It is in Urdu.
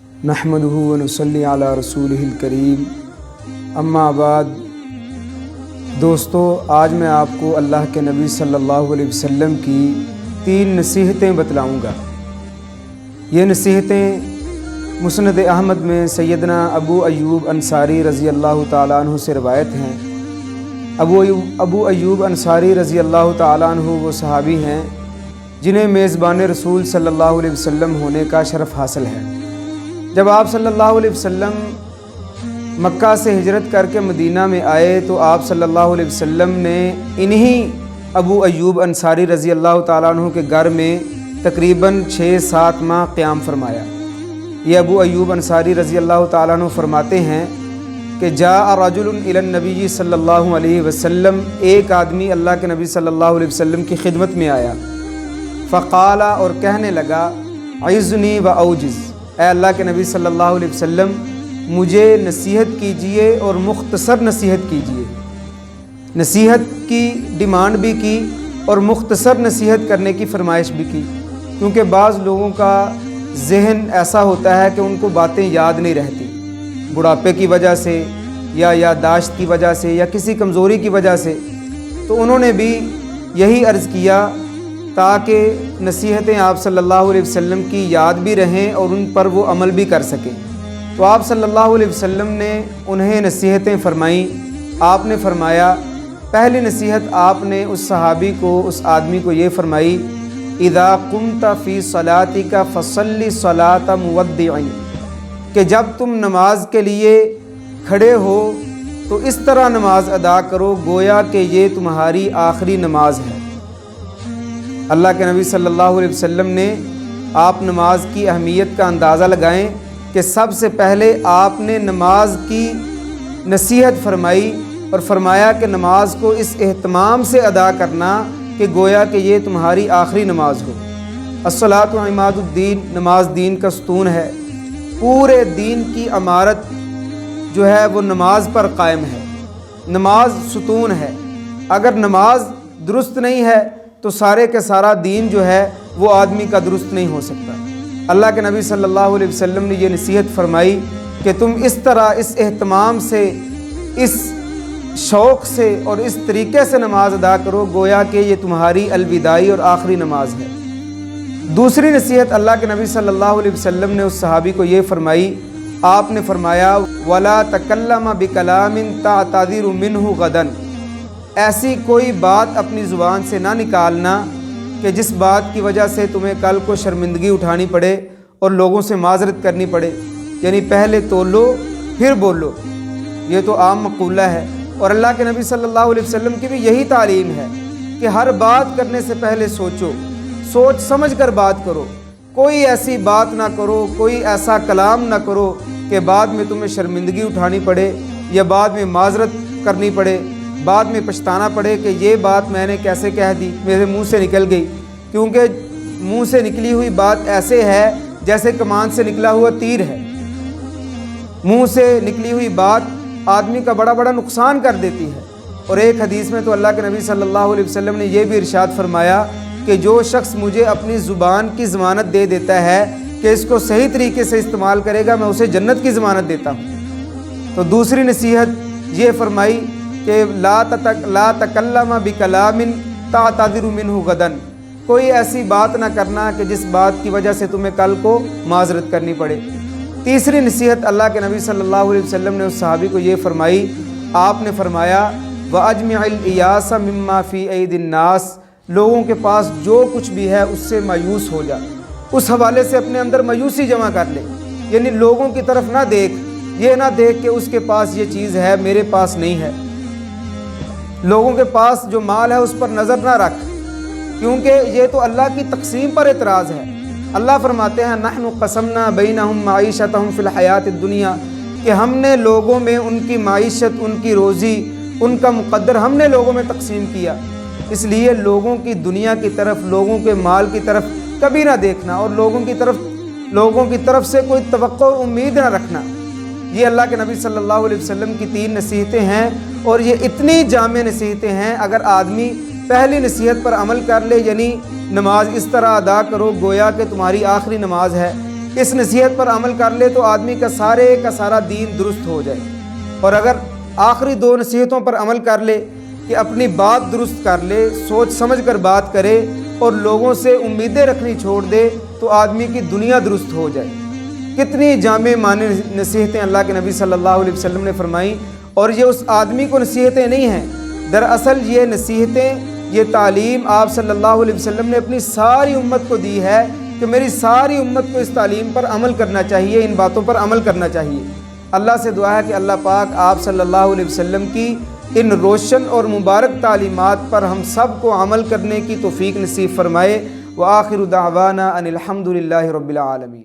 نحمدہ ونصلی علی رسولہ الکریم، اما بعد۔ دوستو، آج میں آپ کو اللہ کے نبی صلی اللہ علیہ وسلم کی 3 نصیحتیں بتلاؤں گا۔ یہ نصیحتیں مسند احمد میں سیدنا ابو ایوب انصاری رضی اللہ تعالیٰ عنہ سے روایت ہیں۔ ابو ایوب انصاری رضی اللہ تعالیٰ عنہ وہ صحابی ہیں جنہیں میزبان رسول صلی اللہ علیہ وسلم ہونے کا شرف حاصل ہے۔ جب آپ صلی اللہ علیہ وسلم مکہ سے ہجرت کر کے مدینہ میں آئے تو آپ صلی اللہ علیہ وسلم نے انہی ابو ایوب انصاری رضی اللہ تعالیٰ عنہ کے گھر میں تقریباً 6-7 ماہ قیام فرمایا۔ یہ ابو ایوب انصاری رضی اللہ تعالیٰ عنہ فرماتے ہیں کہ جاء رجل الی النبی صلی اللہ علیہ وسلم، ایک آدمی اللہ کے نبی صلی اللہ علیہ وسلم کی خدمت میں آیا، فقال، اور کہنے لگا، عظنی و اوجز، اے اللہ کے نبی صلی اللہ علیہ وسلم مجھے نصیحت کیجئے اور مختصر نصیحت کیجئے۔ نصیحت کی ڈیمانڈ بھی کی اور مختصر نصیحت کرنے کی فرمائش بھی کی، کیونکہ بعض لوگوں کا ذہن ایسا ہوتا ہے کہ ان کو باتیں یاد نہیں رہتی، بڑھاپے کی وجہ سے یا یادداشت کی وجہ سے یا کسی کمزوری کی وجہ سے۔ تو انہوں نے بھی یہی عرض کیا تاکہ نصیحتیں آپ صلی اللہ علیہ وسلم کی یاد بھی رہیں اور ان پر وہ عمل بھی کر سکیں۔ تو آپ صلی اللہ علیہ وسلم نے انہیں نصیحتیں فرمائیں۔ آپ نے فرمایا، پہلی نصیحت آپ نے اس صحابی کو، اس آدمی کو یہ فرمائی، اذا قمت فی صلاتک فصلی صلاۃ مودع، کہ جب تم نماز کے لیے کھڑے ہو تو اس طرح نماز ادا کرو گویا کہ یہ تمہاری آخری نماز ہے۔ اللہ کے نبی صلی اللہ علیہ وسلم نے آپ نماز کی اہمیت کا اندازہ لگائیں کہ سب سے پہلے آپ نے نماز کی نصیحت فرمائی اور فرمایا کہ نماز کو اس اہتمام سے ادا کرنا کہ گویا کہ یہ تمہاری آخری نماز ہو۔ الصلاۃ عماد الدین، نماز دین کا ستون ہے، پورے دین کی عمارت جو ہے وہ نماز پر قائم ہے، نماز ستون ہے۔ اگر نماز درست نہیں ہے تو سارے کے سارا دین جو ہے وہ آدمی کا درست نہیں ہو سکتا۔ اللہ کے نبی صلی اللہ علیہ وسلم نے یہ نصیحت فرمائی کہ تم اس طرح، اس اہتمام سے، اس شوق سے اور اس طریقے سے نماز ادا کرو گویا کہ یہ تمہاری الوداعی اور آخری نماز ہے۔ دوسری نصیحت اللہ کے نبی صلی اللہ علیہ وسلم نے اس صحابی کو یہ فرمائی، آپ نے فرمایا، وَلَا تَكَلَّمَ بِكَلَامٍ تَعْتَذِرُ مِنْهُ غَدًا، ایسی کوئی بات اپنی زبان سے نہ نکالنا کہ جس بات کی وجہ سے تمہیں کل کو شرمندگی اٹھانی پڑے اور لوگوں سے معذرت کرنی پڑے، یعنی پہلے تولو پھر بولو، یہ تو عام مقولہ ہے۔ اور اللہ کے نبی صلی اللہ علیہ وسلم کی بھی یہی تعلیم ہے کہ ہر بات کرنے سے پہلے سوچو، سوچ سمجھ کر بات کرو، کوئی ایسی بات نہ کرو، کوئی ایسا کلام نہ کرو کہ بعد میں تمہیں شرمندگی اٹھانی پڑے یا بعد میں معذرت کرنی پڑے، بعد میں پچھتانا پڑے کہ یہ بات میں نے کیسے کہہ دی، میرے منہ سے نکل گئی۔ کیونکہ منہ سے نکلی ہوئی بات ایسے ہے جیسے کمان سے نکلا ہوا تیر ہے۔ منہ سے نکلی ہوئی بات آدمی کا بڑا بڑا نقصان کر دیتی ہے۔ اور ایک حدیث میں تو اللہ کے نبی صلی اللہ علیہ وسلم نے یہ بھی ارشاد فرمایا کہ جو شخص مجھے اپنی زبان کی ضمانت دے دیتا ہے کہ اس کو صحیح طریقے سے استعمال کرے گا، میں اسے جنت کی ضمانت دیتا ہوں۔ تو دوسری نصیحت یہ فرمائی کہ لا تکلم بکلام تعتذر منہ غدا، کوئی ایسی بات نہ کرنا کہ جس بات کی وجہ سے تمہیں کل کو معذرت کرنی پڑے۔ تیسری نصیحت اللہ کے نبی صلی اللہ علیہ وسلم نے اس صحابی کو یہ فرمائی، آپ نے فرمایا، وَأَجْمِعِ الْإِيَاسَ مِمَّا فِي أَيْدِ النَّاسِ، لوگوں کے پاس جو کچھ بھی ہے اس سے مایوس ہو جا، اس حوالے سے اپنے اندر مایوسی جمع کر لے، یعنی لوگوں کی طرف نہ دیکھ، یہ نہ دیکھ کہ اس کے پاس یہ چیز ہے میرے پاس نہیں ہے، لوگوں کے پاس جو مال ہے اس پر نظر نہ رکھ، کیونکہ یہ تو اللہ کی تقسیم پر اعتراض ہے۔ اللہ فرماتے ہیں، نحن قسمنا بینہم معیشتہم فی الحیات الدنیا، کہ ہم نے لوگوں میں ان کی معیشت، ان کی روزی، ان کا مقدر ہم نے لوگوں میں تقسیم کیا، اس لیے لوگوں کی دنیا کی طرف، لوگوں کے مال کی طرف کبھی نہ دیکھنا اور لوگوں کی طرف سے کوئی توقع اور امید نہ رکھنا۔ یہ اللہ کے نبی صلی اللہ علیہ وسلم کی 3 نصیحتیں ہیں اور یہ اتنی جامع نصیحتیں ہیں، اگر آدمی پہلی نصیحت پر عمل کر لے، یعنی نماز اس طرح ادا کرو گویا کہ تمہاری آخری نماز ہے، اس نصیحت پر عمل کر لے تو آدمی کا سارا دین درست ہو جائے۔ اور اگر آخری 2 نصیحتوں پر عمل کر لے کہ اپنی بات درست کر لے، سوچ سمجھ کر بات کرے اور لوگوں سے امیدیں رکھنی چھوڑ دے، تو آدمی کی دنیا درست ہو جائے۔ کتنی جامع معنی نصیحتیں اللہ کے نبی صلی اللہ علیہ وسلم نے فرمائیں، اور یہ اس آدمی کو نصیحتیں نہیں ہیں، دراصل یہ نصیحتیں، یہ تعلیم آپ صلی اللہ علیہ وسلم نے اپنی ساری امت کو دی ہے کہ میری ساری امت کو اس تعلیم پر عمل کرنا چاہیے، ان باتوں پر عمل کرنا چاہیے۔ اللہ سے دعا ہے کہ اللہ پاک آپ صلی اللہ علیہ وسلم کی ان روشن اور مبارک تعلیمات پر ہم سب کو عمل کرنے کی توفیق نصیب فرمائے۔ وآخر دعوانا ان الحمد للہ رب العالمین۔